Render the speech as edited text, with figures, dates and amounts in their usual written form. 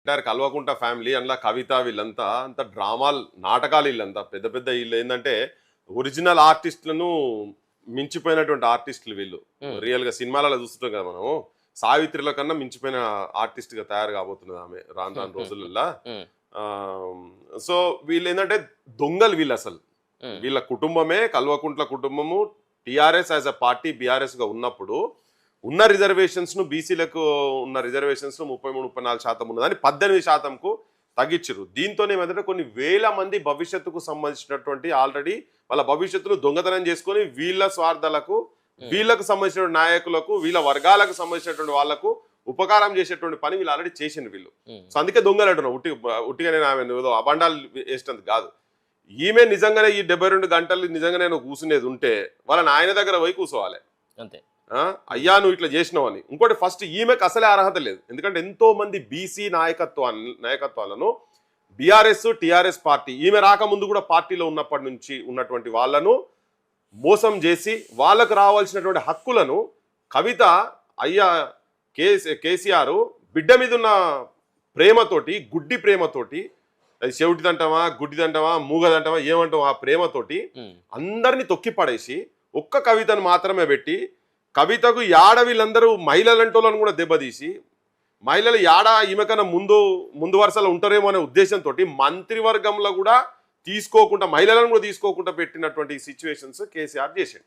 అంటారు కల్వకుంట ఫ్యామిలీ అందులో కవిత వీళ్ళంతా అంత డ్రామాలు నాటకాలు వీళ్ళంతా పెద్ద పెద్ద వీళ్ళు ఏంటంటే ఒరిజినల్ ఆర్టిస్టులను మించిపోయినటువంటి ఆర్టిస్టులు వీళ్ళు రియల్ గా సినిమాలలో చూస్తుంటాం కదా మనం సావిత్రిల కన్నా మించిపోయిన ఆర్టిస్ట్ గా తయారు కాబోతున్నది ఆమె రాను రాను రోజులలో సో వీళ్ళు ఏంటంటే దొంగలు వీళ్ళు అసలు వీళ్ళ కుటుంబమే కల్వకుంట్ల కుటుంబము TRS as a party BRS గా ఉన్నప్పుడు ఉన్న రిజర్వేషన్స్ ను బీసీలకు ఉన్న రిజర్వేషన్స్ ను 33-34% ఉన్నదని 18%కు తగ్గించారు. దీంతో ఏమంటే కొన్ని వేల మంది భవిష్యత్తుకు సంబంధించినటువంటి ఆల్రెడీ వాళ్ళ భవిష్యత్తును దొంగతనం చేసుకొని వీళ్ళ స్వార్థాలకు వీళ్ళకు సంబంధించిన నాయకులకు వీళ్ళ వర్గాలకు సంబంధించినటువంటి వాళ్ళకు ఉపకారం చేసేటువంటి పని వీళ్ళు ఆల్రెడీ చేసిండు వీళ్ళు. సో అందుకే దొంగలు అంటున్నాం. ఉట్టిగానే ఆమె అబండాలు వేసినందుకు కాదు. ఈమె నిజంగానే ఈ 72 గంటలు నిజంగానే కూర్చునేది ఉంటే వాళ్ళని ఆయన దగ్గర పోయి కూర్చోవాలి అంతే. అయ్యా నువ్వు ఇట్లా చేసినావని. ఇంకోటి ఫస్ట్ ఈమెకు అసలే అర్హత లేదు. ఎందుకంటే ఎంతో మంది బీసీ నాయకత్వాలను బీఆర్ఎస్ టిఆర్ఎస్ పార్టీ ఈమె రాకముందు కూడా పార్టీలో ఉన్నప్పటి నుంచి ఉన్నటువంటి వాళ్ళను మోసం చేసి వాళ్ళకు రావాల్సినటువంటి హక్కులను కవిత అయ్యా కేసీఆర్ బిడ్డ మీద ఉన్న ప్రేమతోటి గుడ్డి ప్రేమతోటి అది చెవిటిదంటావా గుడ్డిదంటావా మూగదంటావా ఏమంటావా ఆ ప్రేమతోటి అందరినీ తొక్కి పడేసి ఒక్క కవితను మాత్రమే పెట్టి కవితకు యాడ వీళ్ళందరూ మహిళలంటోళ్ళను కూడా దెబ్బతీసి మహిళలు యాడ ఈమెకన్నా ముందు వరుసలో ఉంటారేమో అనే ఉద్దేశంతో మంత్రివర్గంలో కూడా తీసుకోకుండా మహిళలను కూడా తీసుకోకుండా పెట్టినటువంటి సిచ్యువేషన్స్ కేసీఆర్ చేశాడు.